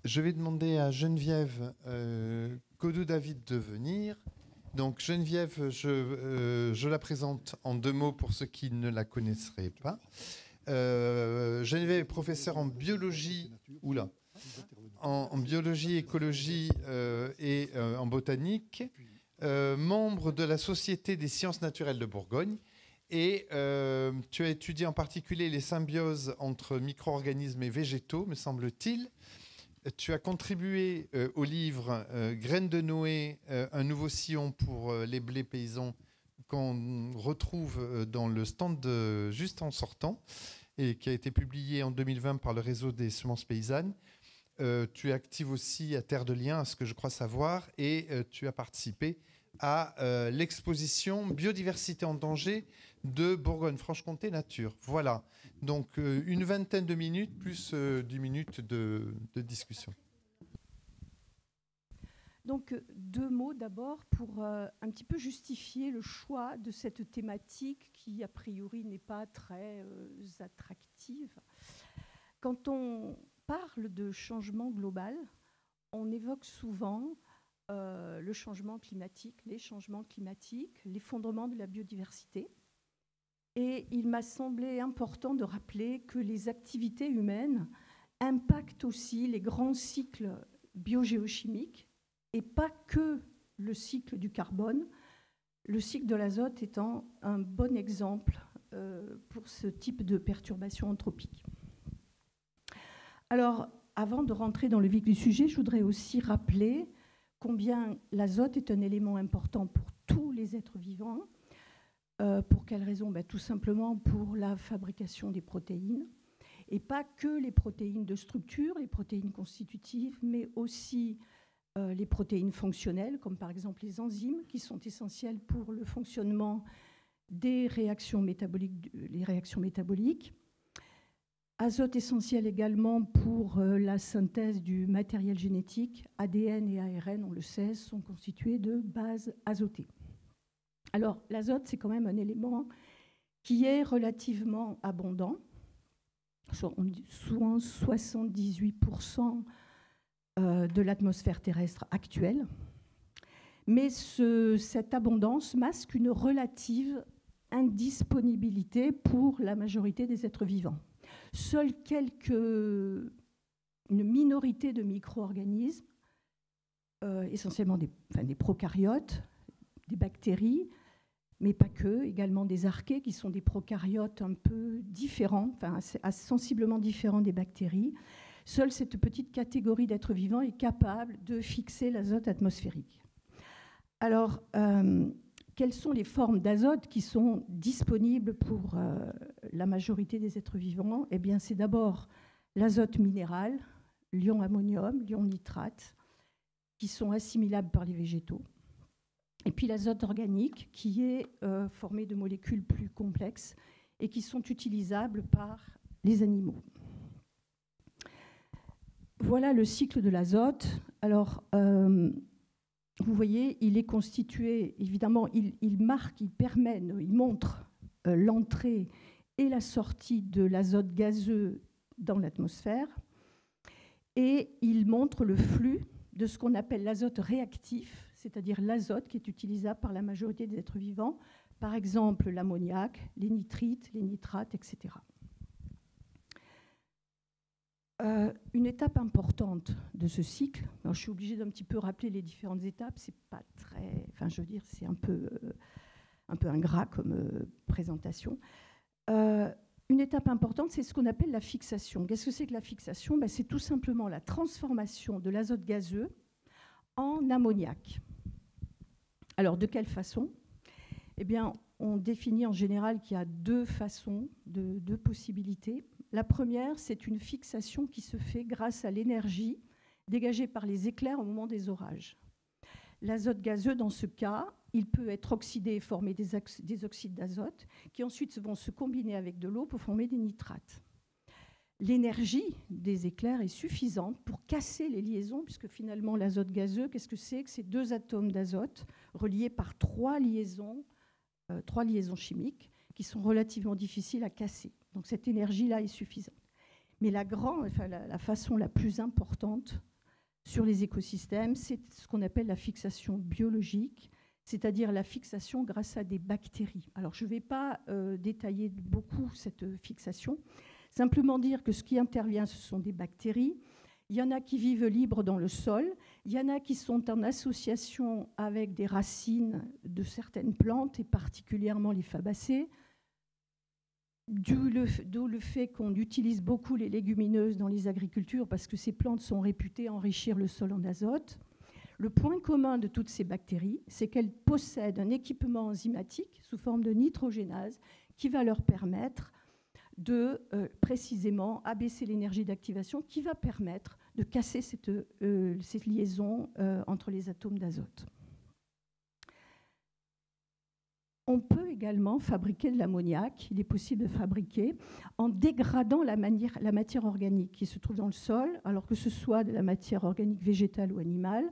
Je vais demander à Geneviève Godot-David de venir. Donc Geneviève, je la présente en 2 mots pour ceux qui ne la connaisseraient pas. Geneviève est professeure en biologie, en biologie, écologie et en botanique, membre de la Société des sciences naturelles de Bourgogne. Et tu as étudié en particulier les symbioses entre micro-organismes et végétaux, me semble-t-il. Tu as contribué au livre Graines de Noé, un nouveau sillon pour les blés paysans qu'on retrouve dans le stand juste en sortant et qui a été publié en 2020 par le réseau des semences paysannes. Tu es active aussi à Terre de Liens, à ce que je crois savoir, et tu as participé à l'exposition Biodiversité en danger de Bourgogne-Franche-Comté Nature. Voilà, donc une vingtaine de minutes plus 10 minutes de discussion. Donc 2 mots d'abord pour un petit peu justifier le choix de cette thématique qui a priori n'est pas très attractive. Quand on parle de changement global, on évoque souvent le changement climatique, les changements climatiques, l'effondrement de la biodiversité. Et il m'a semblé important de rappeler que les activités humaines impactent aussi les grands cycles biogéochimiques et pas que le cycle du carbone, le cycle de l'azote étant un bon exemple pour ce type de perturbation anthropique. Alors, avant de rentrer dans le vif du sujet, je voudrais aussi rappeler combien l'azote est un élément important pour tous les êtres vivants. Pour quelles raisons ? Tout simplement pour la fabrication des protéines. Et pas que les protéines de structure, les protéines constitutives, mais aussi les protéines fonctionnelles, comme par exemple les enzymes, qui sont essentielles pour le fonctionnement des réactions métaboliques, les réactions métaboliques. Azote essentiel également pour la synthèse du matériel génétique. ADN et ARN, on le sait, sont constitués de bases azotées. Alors, l'azote, c'est quand même un élément qui est relativement abondant, soit 78% de l'atmosphère terrestre actuelle. Mais cette abondance masque une relative indisponibilité pour la majorité des êtres vivants. Seuls une minorité de micro-organismes, essentiellement des prokaryotes, des bactéries, mais pas que, également des archées qui sont des prokaryotes un peu différents, sensiblement différents des bactéries. Seule cette petite catégorie d'êtres vivants est capable de fixer l'azote atmosphérique. Alors, quelles sont les formes d'azote qui sont disponibles pour la majorité des êtres vivants ? Eh bien, c'est d'abord l'azote minéral, l'ion ammonium, l'ion nitrate, qui sont assimilables par les végétaux. Et puis l'azote organique, qui est formé de molécules plus complexes et qui sont utilisables par les animaux. Voilà le cycle de l'azote. Alors, vous voyez, il est constitué, évidemment, il montre l'entrée et la sortie de l'azote gazeux dans l'atmosphère. Et il montre le flux de ce qu'on appelle l'azote réactif, c'est-à-dire l'azote qui est utilisable par la majorité des êtres vivants, par exemple l'ammoniac, les nitrites, les nitrates, etc. Une étape importante de ce cycle, alors je suis obligée d'un petit peu rappeler les différentes étapes, c'est pas très, c'est un peu ingrat comme présentation. Une étape importante, c'est ce qu'on appelle la fixation. Qu'est-ce que c'est que la fixation ? C'est tout simplement la transformation de l'azote gazeux en ammoniac. Alors, de quelle façon ? Eh bien, on définit en général qu'il y a 2 façons, 2 possibilités. La première, c'est une fixation qui se fait grâce à l'énergie dégagée par les éclairs au moment des orages. L'azote gazeux, dans ce cas, il peut être oxydé et former des oxydes d'azote qui ensuite vont se combiner avec de l'eau pour former des nitrates. L'énergie des éclairs est suffisante pour casser les liaisons, puisque finalement l'azote gazeux, qu'est-ce que c'est ? Que c'est 2 atomes d'azote reliés par 3 liaisons chimiques qui sont relativement difficiles à casser. Donc cette énergie-là est suffisante. Mais la façon la plus importante sur les écosystèmes, c'est ce qu'on appelle la fixation biologique, c'est-à-dire la fixation grâce à des bactéries. Alors, je ne vais pas détailler beaucoup cette fixation, simplement dire que ce qui intervient, ce sont des bactéries. Il y en a qui vivent libres dans le sol, il y en a qui sont en association avec des racines de certaines plantes, et particulièrement les fabacées, d'où le fait qu'on utilise beaucoup les légumineuses dans les agricultures, parce que ces plantes sont réputées enrichir le sol en azote. Le point commun de toutes ces bactéries, c'est qu'elles possèdent un équipement enzymatique sous forme de nitrogénase qui va leur permettre de précisément abaisser l'énergie d'activation, qui va permettre de casser cette liaison entre les atomes d'azote. On peut également fabriquer de l'ammoniac. Il est possible de fabriquer en dégradant la matière organique qui se trouve dans le sol, alors que ce soit de la matière organique végétale ou animale.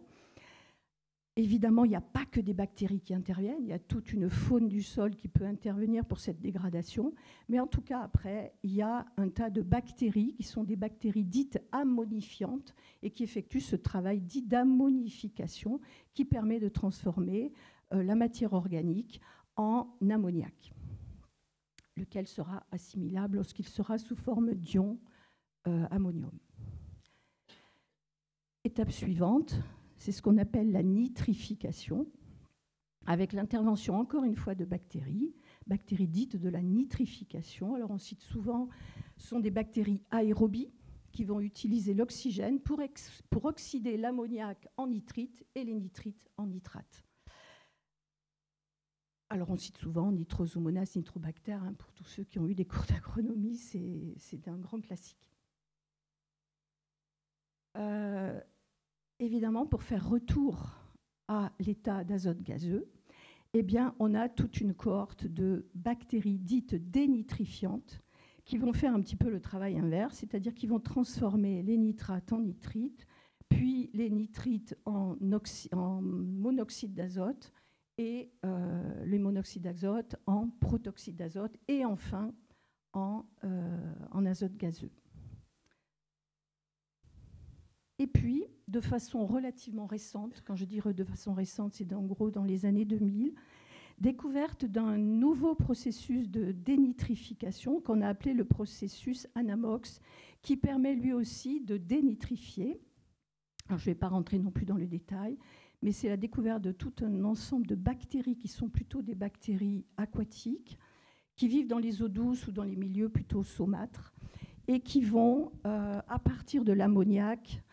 Évidemment, il n'y a pas que des bactéries qui interviennent, il y a toute une faune du sol qui peut intervenir pour cette dégradation. Mais en tout cas, après, il y a un tas de bactéries qui sont des bactéries dites ammonifiantes et qui effectuent ce travail dit d'ammonification qui permet de transformer la matière organique en ammoniac, lequel sera assimilable lorsqu'il sera sous forme d'ion ammonium. Étape suivante, c'est ce qu'on appelle la nitrification, avec l'intervention encore une fois de bactéries dites de la nitrification. Alors on cite souvent, ce sont des bactéries aérobies qui vont utiliser l'oxygène pour oxyder l'ammoniac en nitrite et les nitrites en nitrate. Alors on cite souvent Nitrosomonas, Nitrobacter, pour tous ceux qui ont eu des cours d'agronomie, c'est un grand classique. Évidemment, pour faire retour à l'état d'azote gazeux, eh bien, on a toute une cohorte de bactéries dites dénitrifiantes qui vont faire un petit peu le travail inverse, c'est-à-dire qu'ils vont transformer les nitrates en nitrites, puis les nitrites en monoxyde d'azote et les monoxydes d'azote en protoxyde d'azote et enfin en azote gazeux. Et puis, de façon relativement récente, quand je dis de façon récente, c'est en gros dans les années 2000, découverte d'un nouveau processus de dénitrification qu'on a appelé le processus Anamox, qui permet lui aussi de dénitrifier. Alors, je ne vais pas rentrer non plus dans le détail, mais c'est la découverte de tout un ensemble de bactéries qui sont plutôt des bactéries aquatiques, qui vivent dans les eaux douces ou dans les milieux plutôt saumâtres, et qui vont, à partir de l'ammoniac,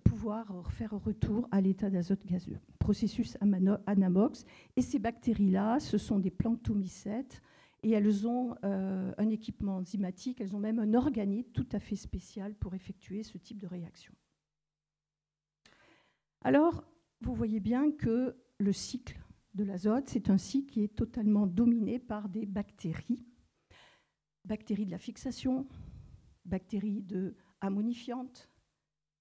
pouvoir faire retour à l'état d'azote gazeux. Processus Anamox. Et ces bactéries-là, ce sont des planctomycètes et elles ont un équipement enzymatique, elles ont même un organite tout à fait spécial pour effectuer ce type de réaction. Alors, vous voyez bien que le cycle de l'azote, c'est un cycle qui est totalement dominé par des bactéries. Bactéries de la fixation, bactéries ammonifiantes,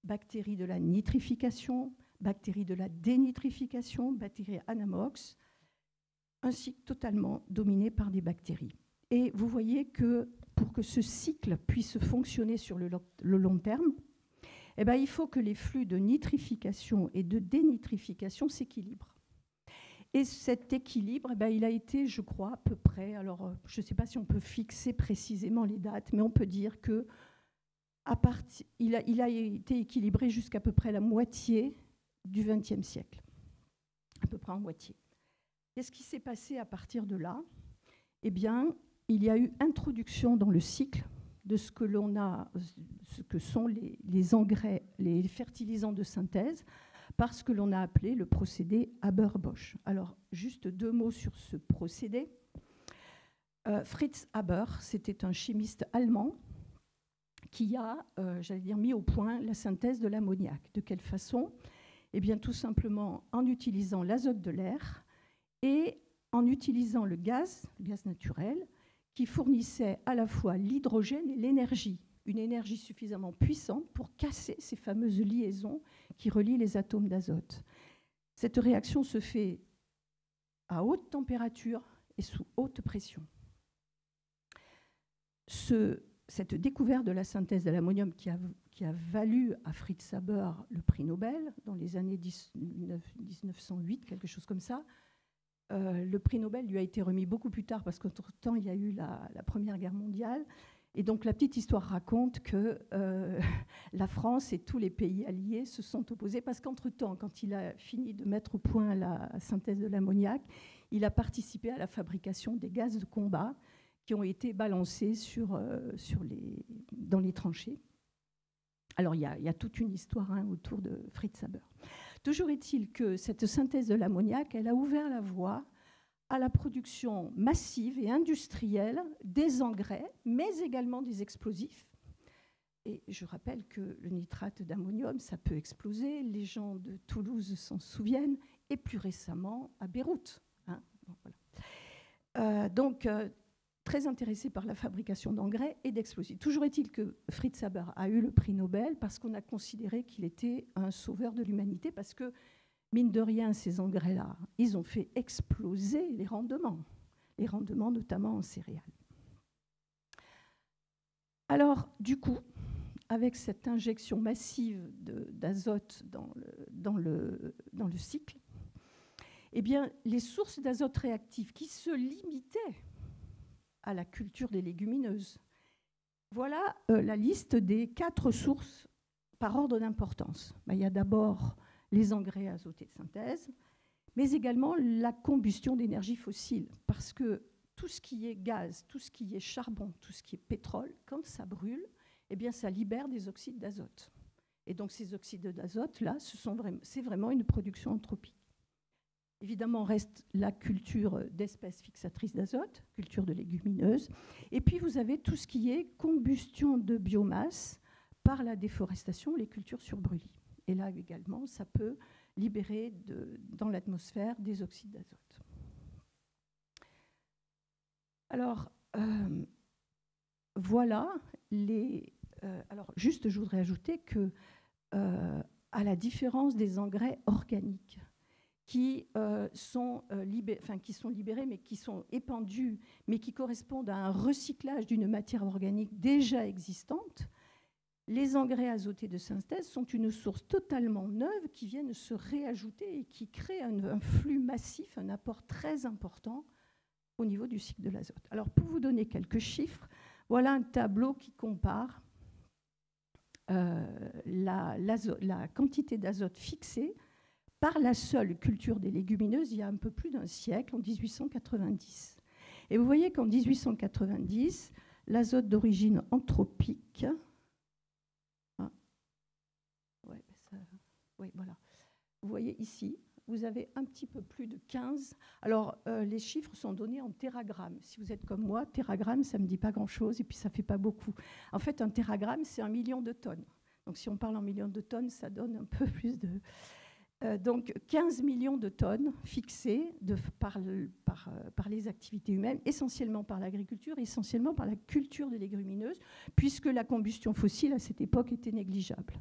bactéries de la nitrification, bactéries de la dénitrification, bactéries Anamox, un cycle totalement dominé par des bactéries. Et vous voyez que pour que ce cycle puisse fonctionner sur le long terme, eh bien, il faut que les flux de nitrification et de dénitrification s'équilibrent. Et cet équilibre, eh bien, il a été, je crois, à peu près, alors je ne sais pas si on peut fixer précisément les dates, mais on peut dire que il a été équilibré jusqu'à peu près la moitié du XXe siècle, à peu près en moitié. Qu'est-ce qui s'est passé à partir de là? Eh bien, il y a eu introduction dans le cycle de ce que sont les engrais, les fertilisants de synthèse, parce que l'on a appelé le procédé Haber-Bosch. Alors, juste 2 mots sur ce procédé. Fritz Haber, c'était un chimiste allemand qui a, mis au point la synthèse de l'ammoniac. De quelle façon? Eh bien, tout simplement en utilisant l'azote de l'air et en utilisant le gaz naturel, qui fournissait à la fois l'hydrogène et l'énergie, une énergie suffisamment puissante pour casser ces fameuses liaisons qui relient les atomes d'azote. Cette réaction se fait à haute température et sous haute pression. Ce cette découverte de la synthèse de l'ammonium qui a valu à Fritz Haber le prix Nobel dans les années 1908, quelque chose comme ça. Le prix Nobel lui a été remis beaucoup plus tard parce qu'entre-temps, il y a eu la Première Guerre mondiale. Et donc, la petite histoire raconte que la France et tous les pays alliés se sont opposés parce qu'entre-temps, quand il a fini de mettre au point la synthèse de l'ammoniac, il a participé à la fabrication des gaz de combat qui ont été balancés dans les tranchées. Alors, il y a toute une histoire autour de Fritz Haber. Toujours est-il que cette synthèse de l'ammoniac, elle a ouvert la voie à la production massive et industrielle des engrais, mais également des explosifs. Et je rappelle que le nitrate d'ammonium, ça peut exploser. Les gens de Toulouse s'en souviennent, et plus récemment à Beyrouth. Voilà. Donc, très intéressé par la fabrication d'engrais et d'explosifs. Toujours est-il que Fritz Haber a eu le prix Nobel parce qu'on a considéré qu'il était un sauveur de l'humanité, parce que, mine de rien, ces engrais-là, ils ont fait exploser les rendements notamment en céréales. Alors, du coup, avec cette injection massive d'azote dans le cycle, eh bien, les sources d'azote réactif qui se limitaient à la culture des légumineuses. Voilà la liste des 4 sources par ordre d'importance. Il y a d'abord les engrais azotés de synthèse, mais également la combustion d'énergie fossile, parce que tout ce qui est gaz, tout ce qui est charbon, tout ce qui est pétrole, quand ça brûle, eh bien, ça libère des oxydes d'azote. Et donc ces oxydes d'azote, là, c'est vraiment une production anthropique. Évidemment, reste la culture d'espèces fixatrices d'azote, culture de légumineuses. Et puis, vous avez tout ce qui est combustion de biomasse par la déforestation, les cultures sur brûlis. Et là également, ça peut libérer dans l'atmosphère des oxydes d'azote. Alors, voilà les... alors, juste, je voudrais ajouter que, à la différence des engrais organiques, qui sont libérés, mais qui sont épandus, mais qui correspondent à un recyclage d'une matière organique déjà existante, les engrais azotés de synthèse sont une source totalement neuve qui viennent se réajouter et qui créent un flux massif, un apport très important au niveau du cycle de l'azote. Alors, pour vous donner quelques chiffres, voilà un tableau qui compare la quantité d'azote fixée par la seule culture des légumineuses il y a un peu plus d'un siècle, en 1890. Et vous voyez qu'en 1890, l'azote d'origine anthropique... voilà. Vous voyez ici, vous avez un petit peu plus de 15. Alors, les chiffres sont donnés en téragrammes. Si vous êtes comme moi, téragramme, ça ne me dit pas grand-chose et puis ça ne fait pas beaucoup. En fait, un téragramme, c'est 1 million de tonnes. Donc, si on parle en millions de tonnes, ça donne un peu plus de... donc 15 millions de tonnes fixées par les activités humaines, essentiellement par l'agriculture, essentiellement par la culture des légumineuses, puisque la combustion fossile à cette époque était négligeable.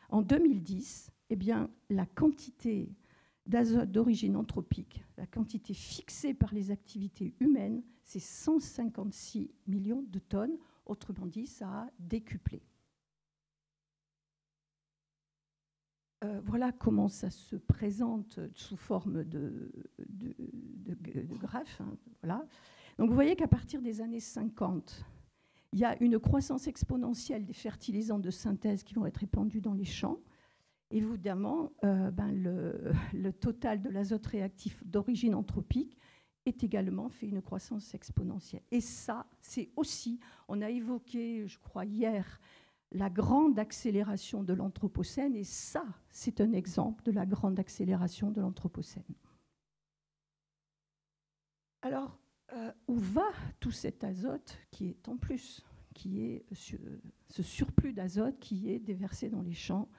En 2010, eh bien, la quantité d'azote d'origine anthropique, la quantité fixée par les activités humaines, c'est 156 millions de tonnes. Autrement dit, ça a décuplé. Voilà comment ça se présente sous forme de graphe. Voilà. Donc vous voyez qu'à partir des années 50, il y a une croissance exponentielle des fertilisants de synthèse qui vont être répandus dans les champs. Évidemment, le total de l'azote réactif d'origine anthropique est également fait une croissance exponentielle. Et ça, c'est aussi, on a évoqué, je crois, hier, la grande accélération de l'Anthropocène, et ça, c'est un exemple de la grande accélération de l'Anthropocène. Alors, où va tout cet azote qui est en plus, qui est ce surplus d'azote qui est déversé dans les champs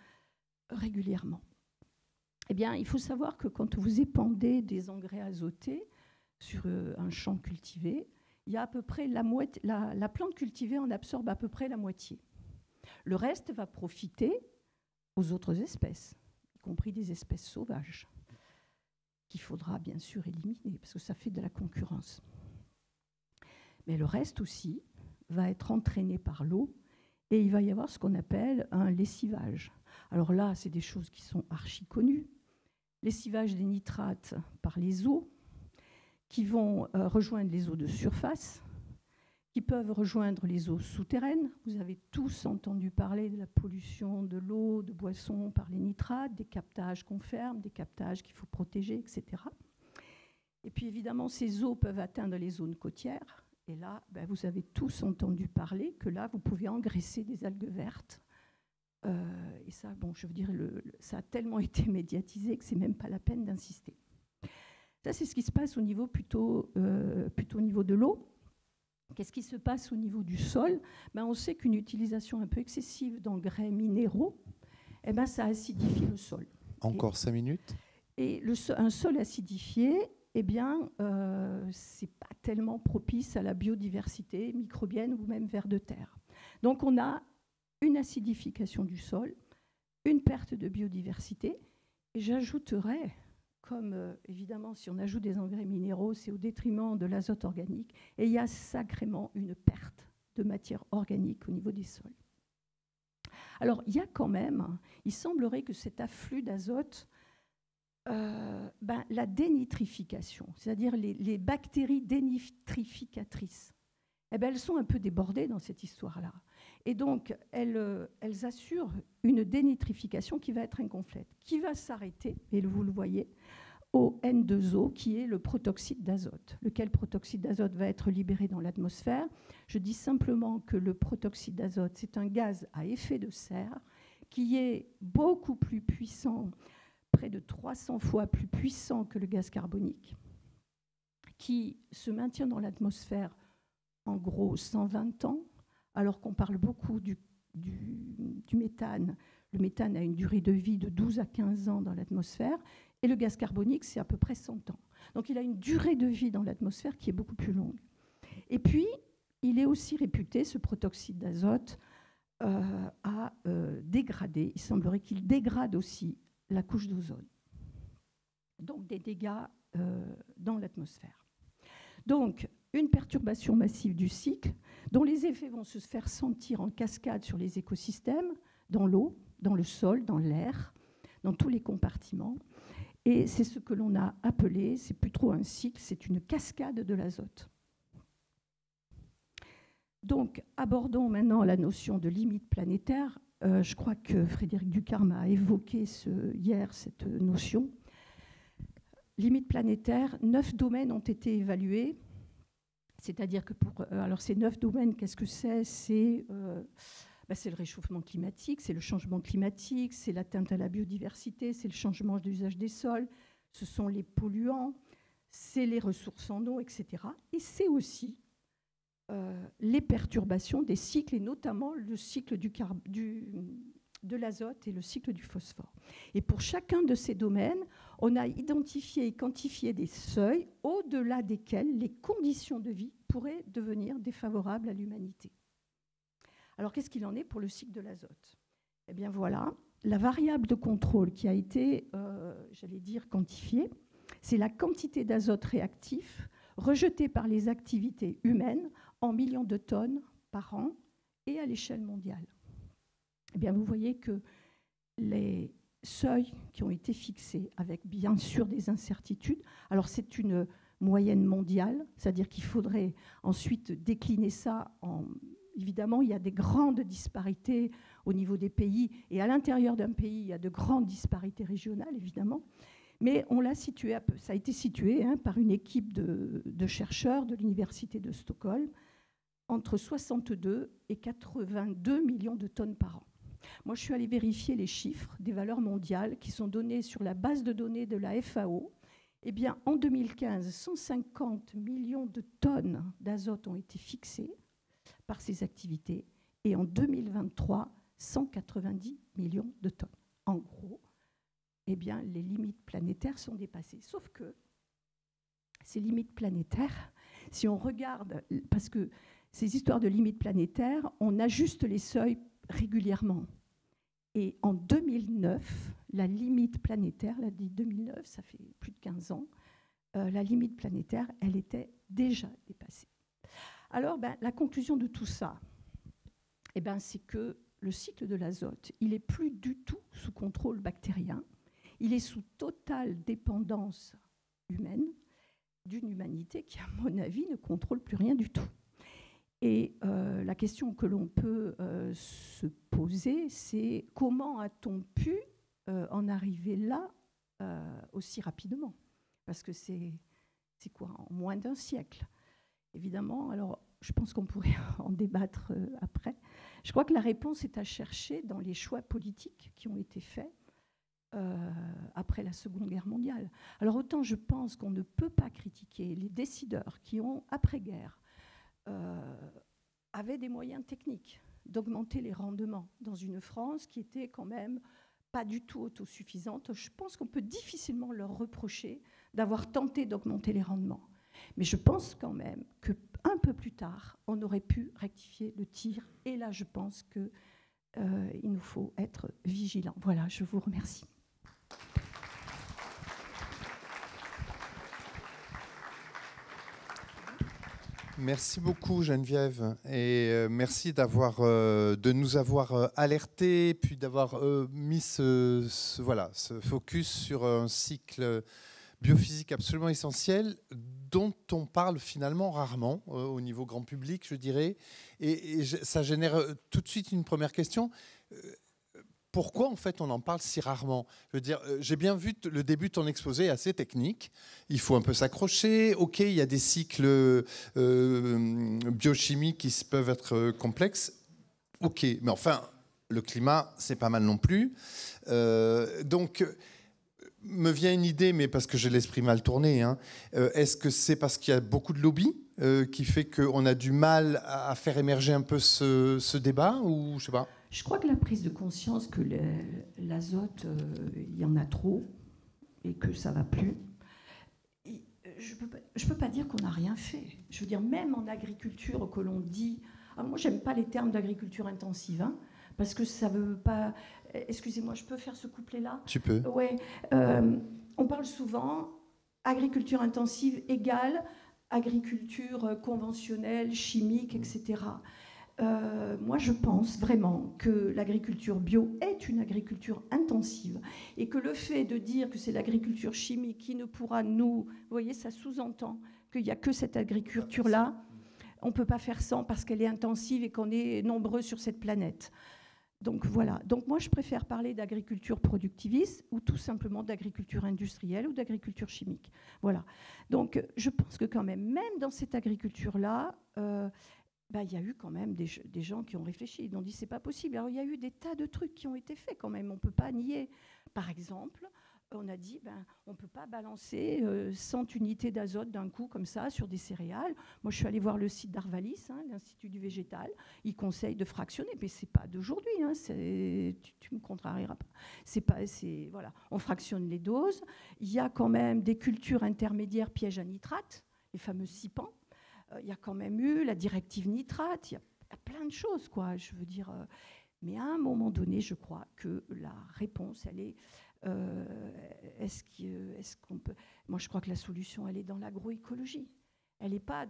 régulièrement? Eh bien, il faut savoir que quand vous épandez des engrais azotés sur un champ cultivé, il y a à peu près la plante cultivée en absorbe à peu près la moitié. Le reste va profiter aux autres espèces, y compris des espèces sauvages, qu'il faudra bien sûr éliminer, parce que ça fait de la concurrence. Mais le reste aussi va être entraîné par l'eau et il va y avoir ce qu'on appelle un lessivage. Alors là, c'est des choses qui sont archi connues. Lessivage des nitrates par les eaux qui vont rejoindre les eaux de surface, qui peuvent rejoindre les eaux souterraines. Vous avez tous entendu parler de la pollution de l'eau, de boissons par les nitrates, des captages qu'on ferme, des captages qu'il faut protéger, etc. Et puis évidemment, ces eaux peuvent atteindre les zones côtières. Et là, vous avez tous entendu parler que là, vous pouvez engraisser des algues vertes. Et ça, je veux dire, ça a tellement été médiatisé que c'est même pas la peine d'insister. Ça, c'est ce qui se passe au niveau plutôt au niveau de l'eau. Qu'est-ce qui se passe au niveau du sol ? On sait qu'une utilisation un peu excessive d'engrais minéraux, ça acidifie le sol. Encore 5 minutes. Et un sol acidifié, c'est pas tellement propice à la biodiversité microbienne ou même vers de terre. Donc on a une acidification du sol, une perte de biodiversité, et j'ajouterais, comme évidemment si on ajoute des engrais minéraux, c'est au détriment de l'azote organique, et il y a sacrément une perte de matière organique au niveau des sols. Alors il y a quand même, il semblerait que cet afflux d'azote, la dénitrification, c'est-à-dire les bactéries dénitrificatrices, elles sont un peu débordées dans cette histoire-là. Et donc, elles assurent une dénitrification qui va être incomplète, qui va s'arrêter, et vous le voyez, au N2O, qui est le protoxyde d'azote. Lequel protoxyde d'azote va être libéré dans l'atmosphère. Je dis simplement que le protoxyde d'azote, c'est un gaz à effet de serre qui est beaucoup plus puissant, près de 300 fois plus puissant que le gaz carbonique, qui se maintient dans l'atmosphère en gros 120 ans, alors qu'on parle beaucoup du méthane. Le méthane a une durée de vie de 12 à 15 ans dans l'atmosphère, et le gaz carbonique, c'est à peu près 100 ans. Donc il a une durée de vie dans l'atmosphère qui est beaucoup plus longue. Et puis, il est aussi réputé, ce protoxyde d'azote, à dégrader. Il semblerait qu'il dégrade aussi la couche d'ozone. Donc des dégâts dans l'atmosphère. Donc, une perturbation massive du cycle, dont les effets vont se faire sentir en cascade sur les écosystèmes, dans l'eau, dans le sol, dans l'air, dans tous les compartiments. Et c'est ce que l'on a appelé, c'est plus trop un cycle, c'est une cascade de l'azote. Donc, abordons maintenant la notion de limite planétaire. Je crois que Frédéric Ducarme a évoqué hier cette notion. Limite planétaire, 9 domaines ont été évalués. C'est-à-dire que alors ces 9 domaines, qu'est-ce que c'est ? C'est le réchauffement climatique, c'est le changement climatique, c'est l'atteinte à la biodiversité, c'est le changement d'usage des sols, ce sont les polluants, c'est les ressources en eau, etc. Et c'est aussi les perturbations des cycles, et notamment le cycle de l'azote et le cycle du phosphore. Et pour chacun de ces domaines, on a identifié et quantifié des seuils au-delà desquels les conditions de vie pourraient devenir défavorables à l'humanité. Alors, qu'est-ce qu'il en est pour le cycle de l'azote ? Eh bien, voilà, la variable de contrôle qui a été, quantifiée, c'est la quantité d'azote réactif rejeté par les activités humaines en millions de tonnes par an et à l'échelle mondiale. Eh bien, vous voyez que les seuils qui ont été fixés, avec bien sûr des incertitudes, alors c'est une moyenne mondiale, c'est-à-dire qu'il faudrait ensuite décliner ça en... Évidemment, il y a des grandes disparités au niveau des pays, et à l'intérieur d'un pays, il y a de grandes disparités régionales, évidemment. Mais on l'a situé, ça a été situé par une équipe de chercheurs de l'Université de Stockholm, entre 62 et 82 millions de tonnes par an. Moi, je suis allée vérifier les chiffres des valeurs mondiales qui sont données sur la base de données de la FAO. Eh bien, en 2015, 150 millions de tonnes d'azote ont été fixées par ces activités, et en 2023, 190 millions de tonnes. En gros, eh bien, les limites planétaires sont dépassées. Sauf que ces limites planétaires, si on regarde, parce que ces histoires de limites planétaires, on ajuste les seuils régulièrement. Et en 2009, la limite planétaire, là, dit 2009, ça fait plus de 15 ans, la limite planétaire, elle était déjà dépassée. Alors, la conclusion de tout ça, c'est que le cycle de l'azote, il n'est plus du tout sous contrôle bactérien. Il est sous totale dépendance humaine, d'une humanité qui, à mon avis, ne contrôle plus rien du tout. Et la question que l'on peut se poser, c'est comment a-t-on pu en arriver là aussi rapidement? Parce que c'est quoi, en moins d'un siècle? Évidemment, alors je pense qu'on pourrait en débattre après. Je crois que la réponse est à chercher dans les choix politiques qui ont été faits après la Seconde Guerre mondiale. Alors autant je pense qu'on ne peut pas critiquer les décideurs qui ont, après-guerre, avaient des moyens techniques d'augmenter les rendements dans une France qui était quand même pas du tout autosuffisante. Je pense qu'on peut difficilement leur reprocher d'avoir tenté d'augmenter les rendements. Mais je pense quand même qu'un peu plus tard, on aurait pu rectifier le tir. Et là, je pense qu'il nous faut être vigilants. Voilà, je vous remercie. Merci beaucoup Geneviève et merci de nous avoir alertés puis d'avoir mis ce focus sur un cycle biophysique absolument essentiel dont on parle finalement rarement au niveau grand public, je dirais. Et ça génère tout de suite une première question. Pourquoi, en fait, on en parle si rarement? Je veux dire, j'ai bien vu le début de ton exposé assez technique. Il faut un peu s'accrocher. OK, il y a des cycles biochimiques qui peuvent être complexes. OK, mais enfin, le climat, c'est pas mal non plus. Donc, me vient une idée, mais parce que j'ai l'esprit mal tourné. Est-ce que c'est parce qu'il y a beaucoup de lobbies qui fait qu'on a du mal à faire émerger un peu ce débat, ou je sais pas? Je crois que la prise de conscience que l'azote, il y en a trop et que ça ne va plus, je ne peux pas dire qu'on n'a rien fait. Je veux dire, même en agriculture, que l'on dit... Alors moi, je n'aime pas les termes d'agriculture intensive, parce que ça ne veut pas... Excusez-moi, je peux faire ce couplet-là? Tu peux. Ouais. On parle souvent agriculture intensive égale agriculture conventionnelle, chimique, etc. Moi, je pense vraiment que l'agriculture bio est une agriculture intensive et que le fait de dire que c'est l'agriculture chimique qui ne pourra nous... Vous voyez, ça sous-entend qu'il n'y a que cette agriculture-là. On ne peut pas faire sans parce qu'elle est intensive et qu'on est nombreux sur cette planète. Donc voilà. Donc moi, je préfère parler d'agriculture productiviste ou tout simplement d'agriculture industrielle ou d'agriculture chimique. Voilà. Donc je pense que quand même dans cette agriculture-là... il y a eu quand même des gens qui ont réfléchi. Ils ont dit c'est pas possible. Alors il y a eu des tas de trucs qui ont été faits quand même. On peut pas nier. Par exemple, on a dit on peut pas balancer 100 unités d'azote d'un coup comme ça sur des céréales. Moi je suis allée voir le site d'Arvalis, l'Institut du végétal. Ils conseillent de fractionner, mais c'est pas d'aujourd'hui. Tu me contrarieras pas. Voilà. On fractionne les doses. Il y a quand même des cultures intermédiaires pièges à nitrate, les fameux CIPAN. Il y a quand même eu la directive nitrate, il y a plein de choses, quoi. Je veux dire, mais à un moment donné, je crois que la réponse, elle est, est-ce qu'on peut... Moi, je crois que la solution, elle est dans l'agroécologie. Elle n'est pas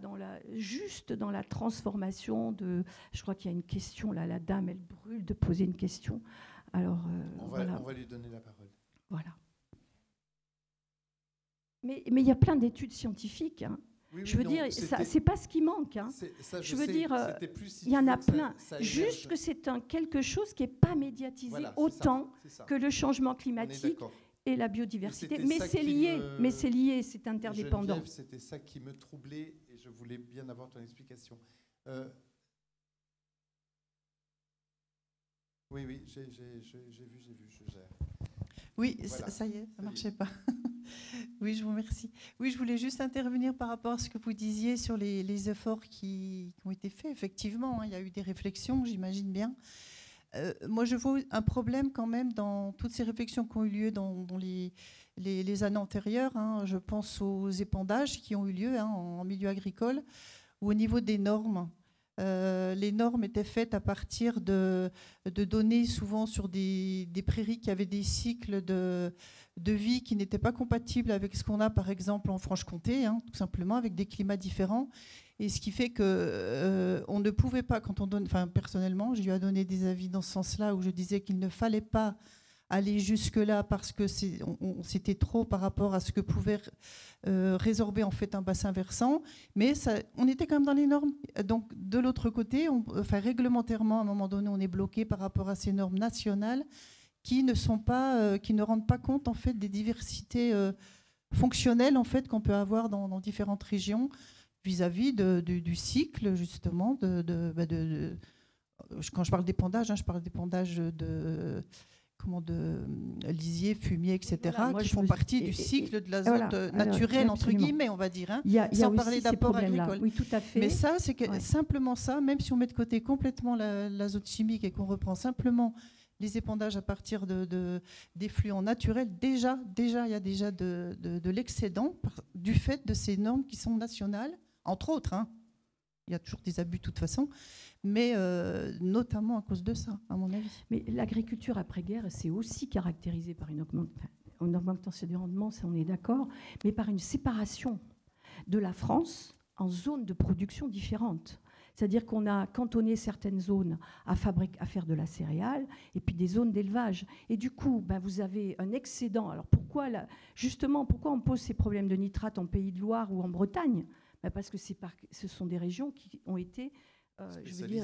juste dans la transformation de... Je crois qu'il y a une question, là, la dame, elle brûle de poser une question. Alors, on va lui donner la parole. Voilà. Mais il y a plein d'études scientifiques, Oui, je veux dire, c'est pas ce qui manque. Je veux dire, il y en a plein. Juste que c'est quelque chose qui n'est pas médiatisé autant que le changement climatique et la biodiversité. Mais c'est lié, c'est interdépendant. Geneviève, c'était ça qui me troublait et je voulais bien avoir ton explication. Oui, j'ai vu, je gère. Oui, voilà. Ça y est, ça ne marchait pas. Oui, je vous remercie. Oui, je voulais juste intervenir par rapport à ce que vous disiez sur les efforts qui ont été faits. Effectivement, il y a eu des réflexions, j'imagine bien. Moi, je vois un problème quand même dans toutes ces réflexions qui ont eu lieu dans les années antérieures. Je pense aux épandages qui ont eu lieu en milieu agricole ou au niveau des normes. Les normes étaient faites à partir de données souvent sur des prairies qui avaient des cycles de vie qui n'étaient pas compatibles avec ce qu'on a par exemple en Franche-Comté, tout simplement, avec des climats différents. Et ce qui fait que on ne pouvait pas, quand on donne, enfin personnellement, je lui ai donné des avis dans ce sens-là où je disais qu'il ne fallait pas aller jusque-là parce que c'était trop par rapport à ce que pouvait résorber en fait un bassin versant, mais on était quand même dans les normes. Donc de l'autre côté, réglementairement, à un moment donné, on est bloqué par rapport à ces normes nationales qui ne rendent pas compte en fait des diversités fonctionnelles en fait qu'on peut avoir dans différentes régions vis-à-vis du cycle justement quand je parle d'épandage, je parle d'épandage de lisier, fumier, etc., voilà, qui font partie du cycle de l'azote naturel, entre guillemets, on va dire, sans parler d'apport agricole. Oui, tout à fait. Mais ça, c'est que simplement ça, même si on met de côté complètement l'azote chimique et qu'on reprend simplement les épandages à partir d'effluents naturels, déjà, il y a déjà de l'excédent du fait de ces normes qui sont nationales, entre autres. Il y a toujours des abus de toute façon, mais notamment à cause de ça, à mon avis. Mais l'agriculture après-guerre, c'est aussi caractérisé par une augmentation des rendements, ça on est d'accord, mais par une séparation de la France en zones de production différentes. C'est-à-dire qu'on a cantonné certaines zones à faire de la céréale et puis des zones d'élevage. Et du coup, vous avez un excédent. Alors pourquoi on pose ces problèmes de nitrate en Pays de Loire ou en Bretagne ? Parce que ce sont des régions qui ont été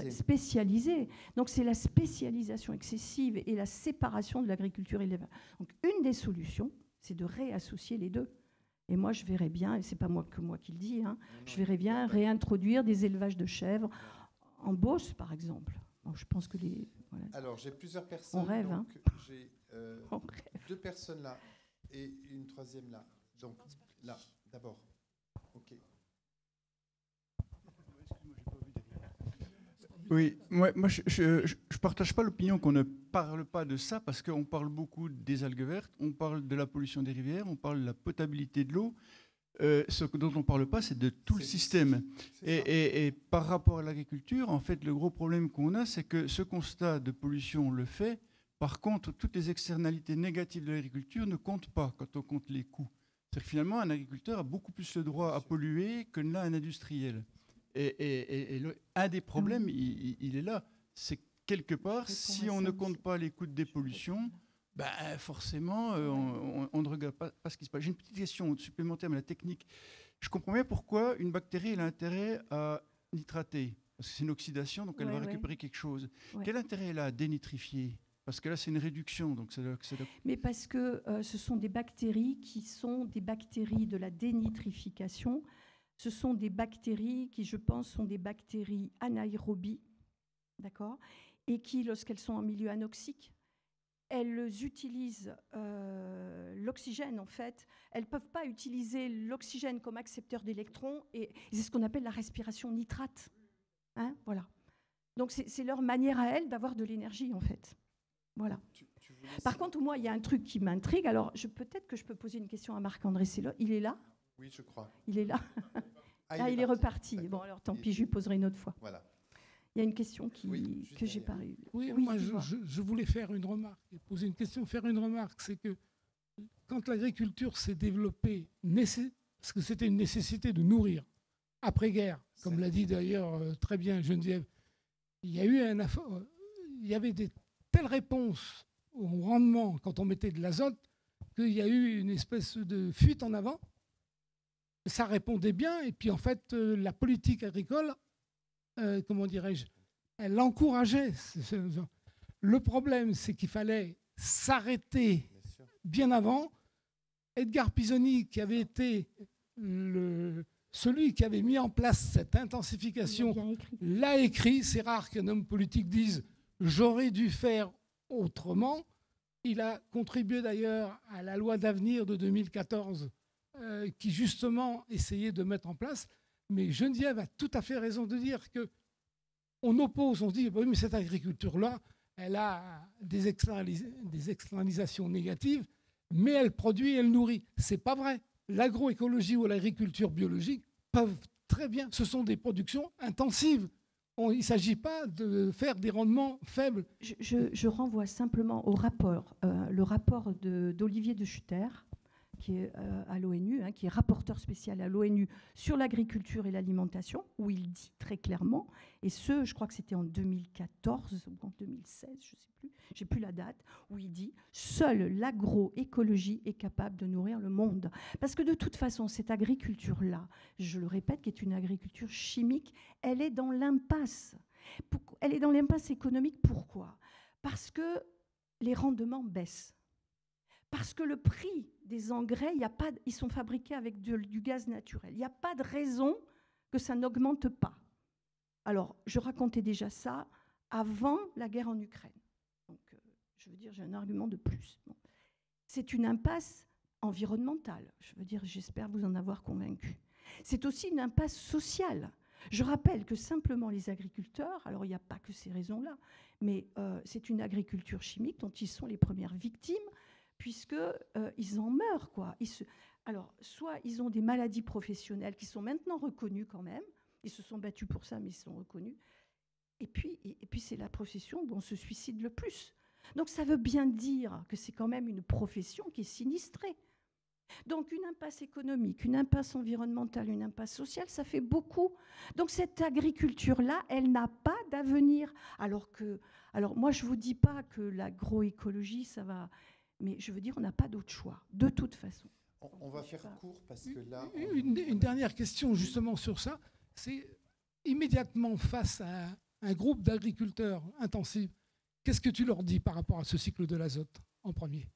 spécialisées. Donc c'est la spécialisation excessive et la séparation de l'agriculture et l'élevage. Donc une des solutions, c'est de réassocier les deux. Et moi, je verrais bien, et ce n'est pas moi qui le dis, je verrais bien réintroduire des élevages de chèvres en Beauce, par exemple. Bon, je pense que voilà. Alors, j'ai plusieurs personnes. On rêve. J'ai 2 personnes là et une troisième là. Donc, là, d'abord. OK. Oui, moi je ne partage pas l'opinion qu'on ne parle pas de ça parce qu'on parle beaucoup des algues vertes, on parle de la pollution des rivières, on parle de la potabilité de l'eau. Ce dont on ne parle pas, c'est de tout le système. Et par rapport à l'agriculture, en fait, le gros problème qu'on a, c'est que ce constat de pollution, on le fait. Par contre, toutes les externalités négatives de l'agriculture ne comptent pas quand on compte les coûts. C'est-à-dire que finalement, un agriculteur a beaucoup plus le droit à polluer que ne l'a un industriel. Et un des problèmes, il est là. C'est quelque part, si on ne compte pas les coûts de dépollution, forcément, on ne regarde pas ce qui se passe. J'ai une petite question supplémentaire, mais la technique. Je comprends bien pourquoi une bactérie elle a intérêt à nitrater. Parce que c'est une oxydation, donc elle va récupérer quelque chose. Ouais. Quel intérêt elle a à dénitrifier ? Parce que là, c'est une réduction. Donc Mais parce que ce sont des bactéries qui sont des bactéries de la dénitrification. Ce sont des bactéries qui, je pense, sont des bactéries anaérobies, d'accord, et qui, lorsqu'elles sont en milieu anoxique, elles utilisent l'oxygène, en fait. Elles ne peuvent pas utiliser l'oxygène comme accepteur d'électrons, et c'est ce qu'on appelle la respiration nitrate. Voilà. Donc, c'est leur manière à elles d'avoir de l'énergie, en fait. Voilà. Par contre, moi, il y a un truc qui m'intrigue. Alors, peut-être que je peux poser une question à Marc-André Sellot. Il est là ? Oui, je crois. Il est là. Il est reparti. Bon, alors tant pis, je lui poserai une autre fois. Voilà. Il y a une question que j'ai pas eue. Oui, moi, je voulais faire une remarque, et poser une question, faire une remarque. C'est que quand l'agriculture s'est développée, parce que c'était une nécessité de nourrir, après-guerre, comme l'a dit d'ailleurs très bien Geneviève, il y avait des telles réponses au rendement quand on mettait de l'azote qu'il y a eu une espèce de fuite en avant. Ça répondait bien, et puis en fait, la politique agricole, comment dirais-je, elle l'encourageait. Le problème, c'est qu'il fallait s'arrêter bien avant. Edgar Pisoni, qui avait été celui qui avait mis en place cette intensification, l'a écrit. C'est rare qu'un homme politique dise « j'aurais dû faire autrement ». Il a contribué d'ailleurs à la loi d'avenir de 2014, qui justement essayait de mettre en place. Mais Geneviève a tout à fait raison de dire qu'on oppose, on se dit oui, mais cette agriculture-là, elle a des externalisations négatives, mais elle produit, elle nourrit. C'est pas vrai. L'agroécologie ou l'agriculture biologique peuvent très bien, ce sont des productions intensives. Il ne s'agit pas de faire des rendements faibles. Je renvoie simplement au rapport, le rapport d'Olivier de Schutter, qui est à l'ONU, hein, qui est rapporteur spécial à l'ONU sur l'agriculture et l'alimentation, où il dit très clairement, et je crois que c'était en 2014 ou en 2016, je ne sais plus, j'ai plus la date, où il dit « Seule l'agroécologie est capable de nourrir le monde ». Parce que de toute façon, cette agriculture-là, je le répète, qui est une agriculture chimique, elle est dans l'impasse. Elle est dans l'impasse économique, pourquoi ? Parce que les rendements baissent. Parce que le prix des engrais, ils sont fabriqués avec du gaz naturel. Il n'y a pas de raison que ça n'augmente pas. Alors, je racontais déjà ça avant la guerre en Ukraine. Donc, je veux dire, j'ai un argument de plus. Bon. C'est une impasse environnementale. Je veux dire, j'espère vous en avoir convaincu. C'est aussi une impasse sociale. Je rappelle que simplement les agriculteurs, alors il n'y a pas que ces raisons-là, mais c'est une agriculture chimique dont ils sont les premières victimes, puisqu'ils en meurent, quoi. Alors, soit ils ont des maladies professionnelles qui sont maintenant reconnues quand même, ils se sont battus pour ça, mais ils sont reconnus, et puis c'est la profession où on se suicide le plus. Donc ça veut bien dire que c'est quand même une profession qui est sinistrée. Donc une impasse économique, une impasse environnementale, une impasse sociale, ça fait beaucoup. Donc cette agriculture-là, elle n'a pas d'avenir. Alors moi, je ne vous dis pas que l'agroécologie, ça va... Mais je veux dire, on n'a pas d'autre choix, de toute façon. On va faire court parce que là... Une dernière question justement sur ça. C'est immédiatement face à un groupe d'agriculteurs intensifs, qu'est-ce que tu leur dis par rapport à ce cycle de l'azote en premier ?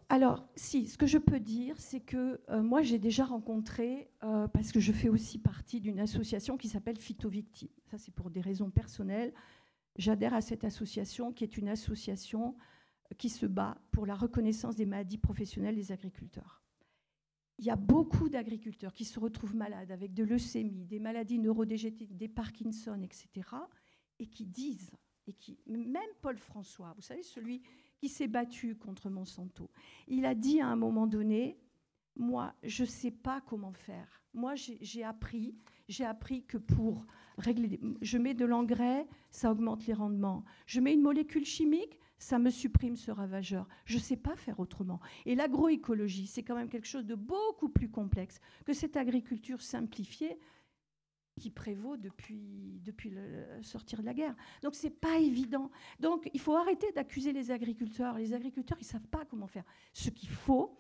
Alors, si, ce que je peux dire, c'est que moi, j'ai déjà rencontré, parce que je fais aussi partie d'une association qui s'appelle Phytovictime. Ça, c'est pour des raisons personnelles. J'adhère à cette association qui est une association qui se bat pour la reconnaissance des maladies professionnelles des agriculteurs. Il y a beaucoup d'agriculteurs qui se retrouvent malades avec de leucémie, des maladies neurodégénératives, des Parkinson, etc. et qui disent, même Paul François, vous savez, celui qui s'est battu contre Monsanto, il a dit à un moment donné, moi, je ne sais pas comment faire. Moi, j'ai appris que pour régler... Je mets de l'engrais, ça augmente les rendements. Je mets une molécule chimique, ça me supprime ce ravageur. Je ne sais pas faire autrement. Et l'agroécologie, c'est quand même quelque chose de beaucoup plus complexe que cette agriculture simplifiée qui prévaut depuis le sortir de la guerre. Donc, ce n'est pas évident. Donc, il faut arrêter d'accuser les agriculteurs. Les agriculteurs, ils ne savent pas comment faire. Ce qu'il faut...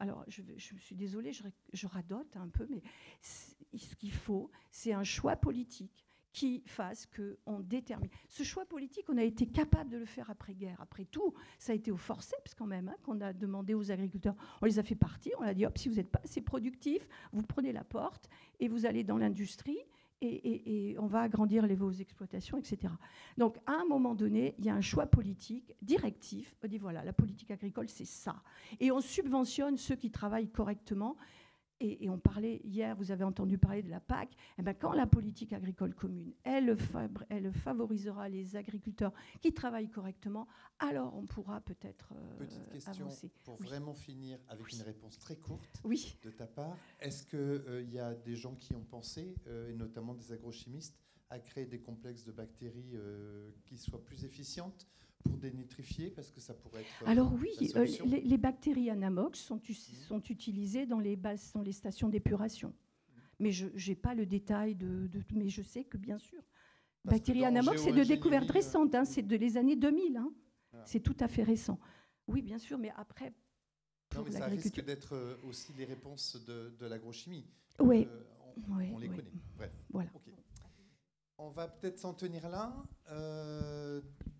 Alors, je suis désolée, je radote un peu, mais ce qu'il faut, c'est un choix politique qui fasse qu'on détermine. Ce choix politique, on a été capable de le faire après-guerre. Après tout, ça a été au forceps quand même, hein, qu'on a demandé aux agriculteurs. On les a fait partir, on a dit, hop, si vous n'êtes pas assez productif, vous prenez la porte et vous allez dans l'industrie et on va agrandir vos exploitations, etc. Donc, à un moment donné, il y a un choix politique directif. On dit, voilà, la politique agricole, c'est ça. Et on subventionne ceux qui travaillent correctement. Et on parlait hier, vous avez entendu parler de la PAC. Eh bien, quand la politique agricole commune, elle favorisera les agriculteurs qui travaillent correctement, alors on pourra peut-être Petite question avancer. Pour vraiment finir avec une réponse très courte de ta part. Est-ce qu'il y a des gens qui ont pensé, et notamment des agrochimistes, à créer des complexes de bactéries qui soient plus efficientes pour dénitrifier, parce que ça pourrait être... Alors oui, les bactéries Anamox sont utilisées dans les stations d'épuration. Mais je n'ai pas le détail mais je sais que bien sûr. Bactéries Anamox, c'est de découverte récente, hein, c'est les années 2000. Hein. Voilà. C'est tout à fait récent. Oui, bien sûr, mais après... Non, mais ça risque d'être aussi les réponses de l'agrochimie. Oui. On les connaît. Bref. Voilà. Okay. On va peut-être s'en tenir là.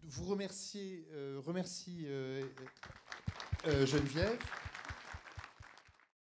Vous remercie Geneviève.